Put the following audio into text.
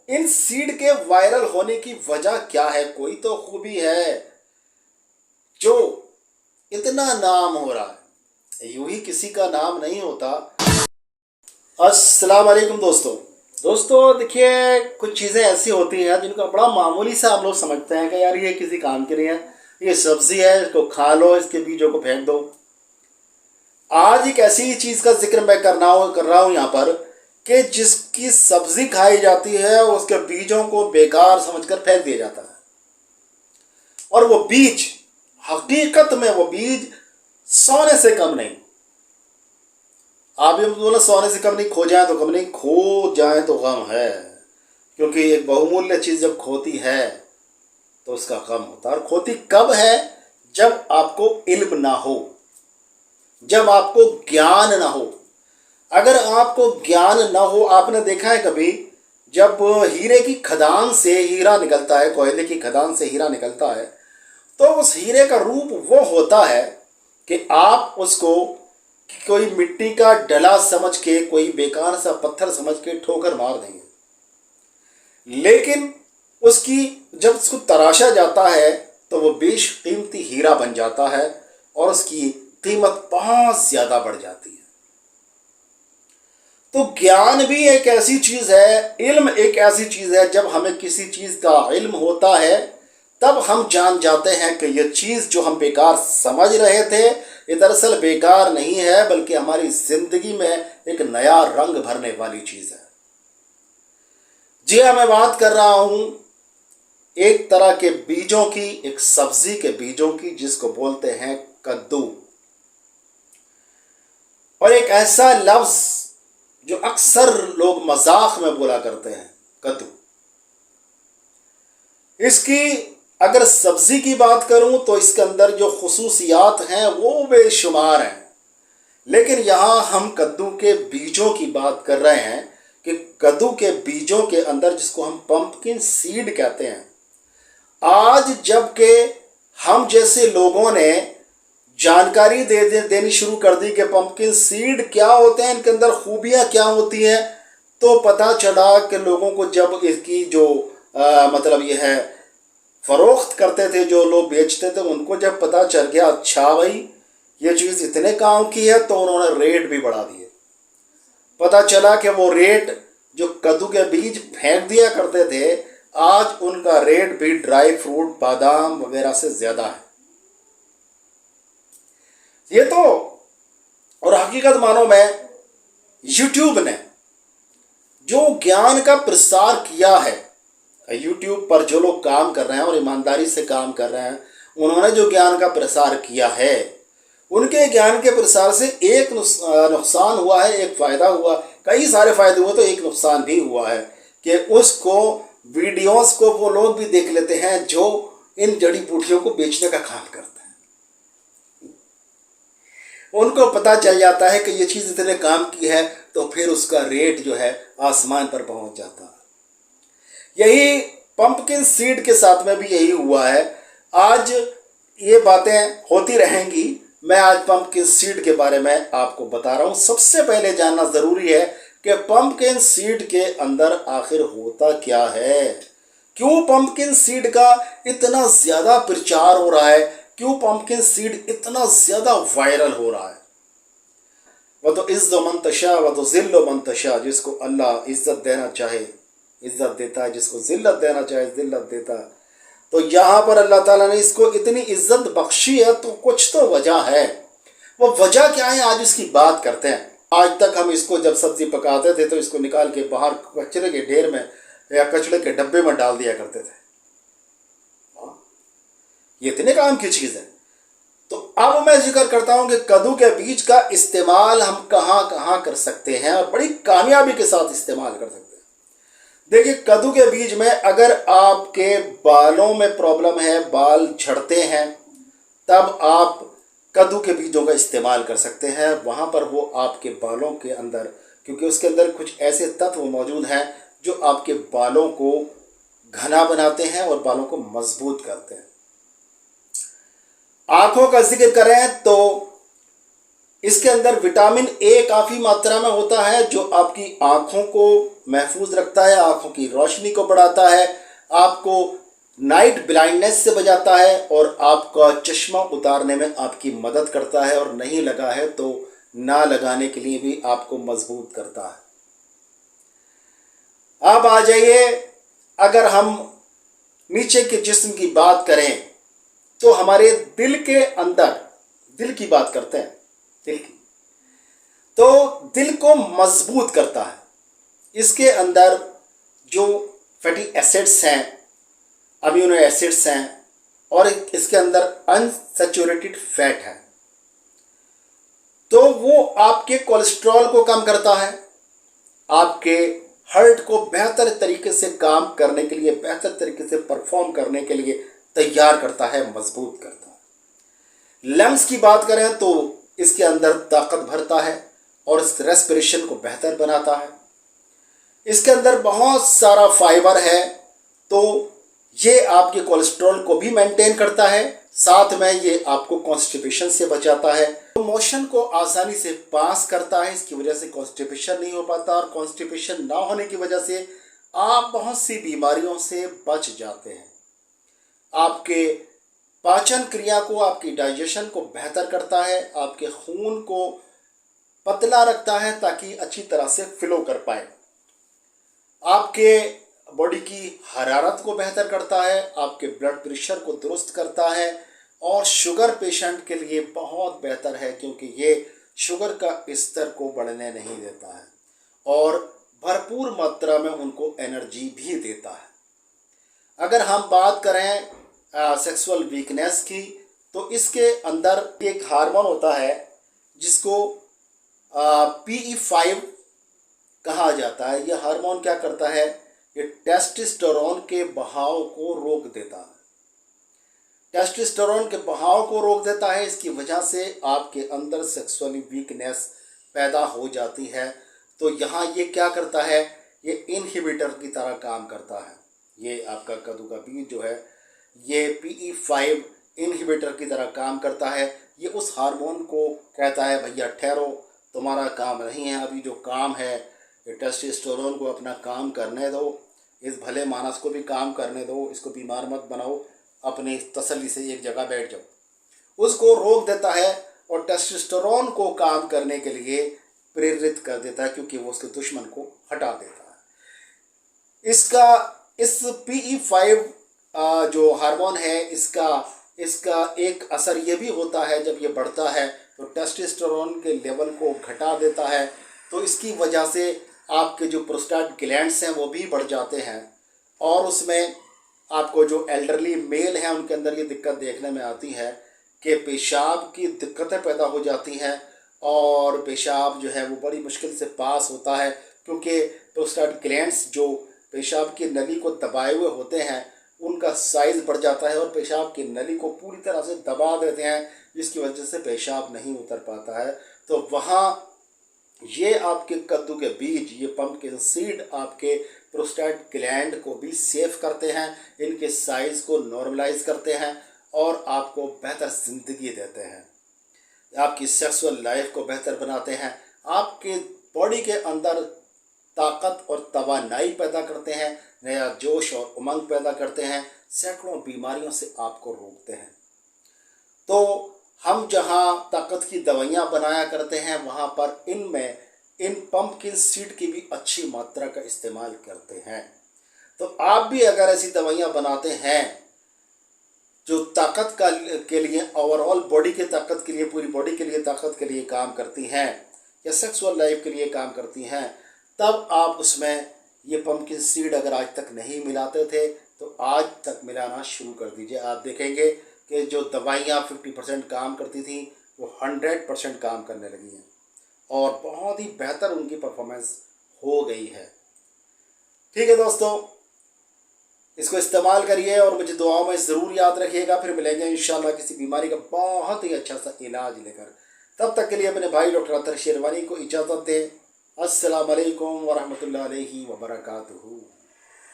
इन seed के viral होने की वजह क्या है? कोई तो खूबी है जो इतना नाम हो रहा है। यूं ही किसी का नाम नहीं होता। अस्सलाम वालेकुम दोस्तों देखिए, कुछ चीज़ें ऐसी होती हैं जिनको बड़ा मामूली से हम लोग समझते हैं कि यार ये किसी काम की नहीं है, ये सब्जी है, इसको खा लो, इसके बीजों को फेंक दो। आज एक ऐसी चीज़ का जिक्र मैं कर रहा हूँ यहाँ पर कि जिसकी सब्जी खाई जाती है उसके बीजों को बेकार समझकर फेंक दिया जाता है। और वो बीज, हकीकत में वो बीज सोने से कम नहीं। आप ये बोला सोने से कम नहीं, खो जाए तो कम नहीं, खो जाए तो गम है। क्योंकि एक बहुमूल्य चीज़ जब खोती है तो उसका गम होता है। और खोती कब है? जब आपको इल्म ना हो, जब आपको ज्ञान ना हो। अगर आपको ज्ञान ना हो, आपने देखा है कभी जब हीरे की खदान से हीरा निकलता है, कोयले की खदान से हीरा निकलता है, तो उस हीरे का रूप वो होता है कि आप उसको कोई मिट्टी का डला समझ के, कोई बेकार सा पत्थर समझ के ठोकर मार देंगे। लेकिन उसकी जब उसको तराशा जाता है तो वो बेशकीमती हीरा बन जाता है और उसकी कीमत बहुत ज्यादा बढ़ जाती है। तो ज्ञान भी एक ऐसी चीज है, इल्म एक ऐसी चीज है, जब हमें किसी चीज का इल्म होता है तब हम जान जाते हैं कि यह चीज जो हम बेकार समझ रहे थे ये दरअसल बेकार नहीं है, बल्कि हमारी जिंदगी में एक नया रंग भरने वाली चीज है। जी हाँ, मैं बात कर रहा हूं एक तरह के बीजों की, एक सब्जी के बीजों की, जिसको बोलते हैं कद्दू। और एक ऐसा लफ्ज जो अक्सर लोग मजाक में बोला करते हैं, कद्दू। इसकी अगर सब्जी की बात करूं तो इसके अंदर जो खुसूसियात हैं वो बेशुमार हैं। लेकिन यहां हम कद्दू के बीजों की बात कर रहे हैं कि कद्दू के बीजों के अंदर, जिसको हम पंपकिन सीड कहते हैं, आज जबकि हम जैसे लोगों ने जानकारी देनी शुरू कर दी कि पंपकिन सीड क्या होते हैं, इनके अंदर खूबियां क्या होती हैं, तो पता चला कि लोगों को जब इसकी जो मतलब ये है फरोख्त करते थे, जो लोग बेचते थे, उनको जब पता चल गया अच्छा भाई ये चीज़ इतने काम की है, तो उन्होंने रेट भी बढ़ा दिए। पता चला कि वो रेट जो कद्दू के बीज फेंक दिया करते थे, आज उनका रेट भी ड्राई फ्रूट, बादाम वगैरह से ज़्यादा है। ये तो, और हकीकत मानो में यूट्यूब ने जो ज्ञान का प्रसार किया है, यूट्यूब पर जो लोग काम कर रहे हैं और ईमानदारी से काम कर रहे हैं, उन्होंने जो ज्ञान का प्रसार किया है, उनके ज्ञान के प्रसार से एक नुकसान हुआ है, एक फ़ायदा हुआ। कई सारे फ़ायदे हुए तो एक नुकसान भी हुआ है कि उसको वीडियोस को वो लोग भी देख लेते हैं जो इन जड़ी बूटियों को बेचने का काम करते हैं। उनको पता चल जाता है कि ये चीज़ इतने काम की है, तो फिर उसका रेट जो है आसमान पर पहुंच जाता है। यही पंपकिन सीड के साथ में भी यही हुआ है। आज ये बातें होती रहेंगी। मैं आज पंपकिन सीड के बारे में आपको बता रहा हूँ। सबसे पहले जानना ज़रूरी है कि पंपकिन सीड के अंदर आखिर होता क्या है, क्यों पंपकिन सीड का इतना ज़्यादा प्रचार हो रहा है, क्यों पंपकिन सीड इतना ज़्यादा वायरल हो रहा है। वह तो इज़्ज़ो मन तशा व तो ज़िल्लो मन तशा, जिसको अल्लाह इज़्ज़त देना चाहे इज़्ज़त देता है, जिसको ज़िल्लत देना चाहे ज़िल्लत देता है। तो यहाँ पर अल्लाह ताला ने इसको इतनी इज़्ज़त बख्शी है, तो कुछ तो वजह है। वो वजह क्या है, आज उसकी बात करते हैं। आज तक हम इसको जब सब्ज़ी पकाते थे तो इसको निकाल के बाहर कचरे के ढेर में या कचरे के डब्बे में डाल दिया करते थे। ये इतने काम की चीज़ है। तो अब मैं जिक्र करता हूं कि कद्दू के बीज का इस्तेमाल हम कहां कहां कर सकते हैं और बड़ी कामयाबी के साथ इस्तेमाल कर सकते हैं। देखिए, कद्दू के बीज में अगर आपके बालों में प्रॉब्लम है, बाल झड़ते हैं, तब आप कद्दू के बीजों का इस्तेमाल कर सकते हैं। वहाँ पर वो आपके बालों के अंदर, क्योंकि उसके अंदर कुछ ऐसे तत्व मौजूद हैं जो आपके बालों को घना बनाते हैं और बालों को मजबूत करते हैं। आँखों का जिक्र करें तो इसके अंदर विटामिन ए काफ़ी मात्रा में होता है जो आपकी आँखों को महफूज रखता है, आँखों की रोशनी को बढ़ाता है, आपको नाइट ब्लाइंडनेस से बचाता है और आपका चश्मा उतारने में आपकी मदद करता है, और नहीं लगा है तो ना लगाने के लिए भी आपको मजबूत करता है। अब आ जाइए, अगर हम नीचे के जिस्म की बात करें तो हमारे दिल के अंदर, दिल की बात करते हैं, दिल की, तो दिल को मजबूत करता है। इसके अंदर जो फैटी एसिड्स हैं, अमीनो एसिड्स हैं, और इसके अंदर अनसैचुरेटेड फैट है, तो वो आपके कोलेस्ट्रॉल को कम करता है, आपके हार्ट को बेहतर तरीके से काम करने के लिए, बेहतर तरीके से परफॉर्म करने के लिए तैयार करता है, मजबूत करता है। लंग्स की बात करें तो इसके अंदर ताकत भरता है और इस रेस्पिरेशन को बेहतर बनाता है। इसके अंदर बहुत सारा फाइबर है, तो ये आपके कोलेस्ट्रॉल को भी मेंटेन करता है, साथ में ये आपको कॉन्स्टिपेशन से बचाता है, तो मोशन को आसानी से पास करता है। इसकी वजह से कॉन्स्टिपेशन नहीं हो पाता, और कॉन्स्टिपेशन ना होने की वजह से आप बहुत सी बीमारियों से बच जाते हैं। आपके पाचन क्रिया को, आपकी डाइजेशन को बेहतर करता है, आपके खून को पतला रखता है ताकि अच्छी तरह से फ्लो कर पाए, आपके बॉडी की हरारत को बेहतर करता है, आपके ब्लड प्रेशर को दुरुस्त करता है, और शुगर पेशेंट के लिए बहुत बेहतर है क्योंकि ये शुगर का स्तर को बढ़ने नहीं देता है और भरपूर मात्रा में उनको एनर्जी भी देता है। अगर हम बात करें सेक्सुअल वीकनेस की, तो इसके अंदर एक हार्मोन होता है जिसको PE5 कहा जाता है। यह हार्मोन क्या करता है, ये टेस्टोस्टेरोन के बहाव को रोक देता है, टेस्टोस्टेरोन के बहाव को रोक देता है। इसकी वजह से आपके अंदर सेक्सुअली वीकनेस पैदा हो जाती है। तो यहाँ ये क्या करता है, ये इनहिबिटर की तरह काम करता है। ये आपका कद्दू का बीज जो है, ये PE5 इनहिबिटर की तरह काम करता है। ये उस हार्मोन को कहता है भैया ठहरो, तुम्हारा काम नहीं है अभी, जो काम है ये टेस्टोस्टेरोन को अपना काम करने दो, इस भले मानस को भी काम करने दो, इसको बीमार मत बनाओ, अपनी तसल्ली से एक जगह बैठ जाओ। उसको रोक देता है और टेस्टोस्टेरोन को काम करने के लिए प्रेरित कर देता है, क्योंकि वो उसके दुश्मन को हटा देता है। इस PE5 जो हार्मोन है, इसका एक असर ये भी होता है, जब ये बढ़ता है तो टेस्टोस्टेरोन के लेवल को घटा देता है। तो इसकी वजह से आपके जो प्रोस्टेट ग्लैंड्स हैं वो भी बढ़ जाते हैं, और उसमें आपको जो एल्डरली मेल हैं उनके अंदर ये दिक्कत देखने में आती है कि पेशाब की दिक्कतें पैदा हो जाती हैं, और पेशाब जो है वो बड़ी मुश्किल से पास होता है, क्योंकि प्रोस्टेट ग्लैंड्स जो पेशाब की नली को दबाए हुए होते हैं उनका साइज़ बढ़ जाता है और पेशाब की नली को पूरी तरह से दबा देते हैं, जिसकी वजह से पेशाब नहीं उतर पाता है। तो वहाँ ये आपके कद्दू के बीज, ये पम्पकिन सीड आपके प्रोस्टेट ग्लैंड को भी सेफ करते हैं, इनके साइज़ को नॉर्मलाइज करते हैं और आपको बेहतर ज़िंदगी देते हैं, आपकी सेक्सुअल लाइफ को बेहतर बनाते हैं, आपके बॉडी के अंदर ताकत और तवानाई पैदा करते हैं, नया जोश और उमंग पैदा करते हैं, सैकड़ों बीमारियों से आपको रोकते हैं। तो हम जहाँ ताकत की दवाइयाँ बनाया करते हैं वहाँ पर इन पम्पकिन सीड की भी अच्छी मात्रा का इस्तेमाल करते हैं। तो आप भी अगर ऐसी दवाइयाँ बनाते हैं जो ताकत के लिए, ओवरऑल बॉडी की ताकत के लिए, पूरी बॉडी के लिए ताकत के लिए काम करती हैं, या सेक्सुअल लाइफ के लिए काम करती हैं, तब आप उसमें ये पम्पकिन सीड अगर आज तक नहीं मिलाते थे तो आज तक मिलाना शुरू कर दीजिए। आप देखेंगे कि जो दवाइयाँ 50% काम करती थी वो 100% काम करने लगी हैं और बहुत ही बेहतर उनकी परफॉर्मेंस हो गई है। ठीक है दोस्तों, इसको इस्तेमाल करिए और मुझे दुआओं में ज़रूर याद रखिएगा। फिर मिलेंगे इंशाल्लाह किसी बीमारी का बहुत ही अच्छा सा इलाज लेकर। तब तक के लिए अपने भाई डॉक्टर अतर शेरवानी को इजाज़त दें। अस्सलाम वालेकुम वरहमतुल्लाहि वबरकातुहू।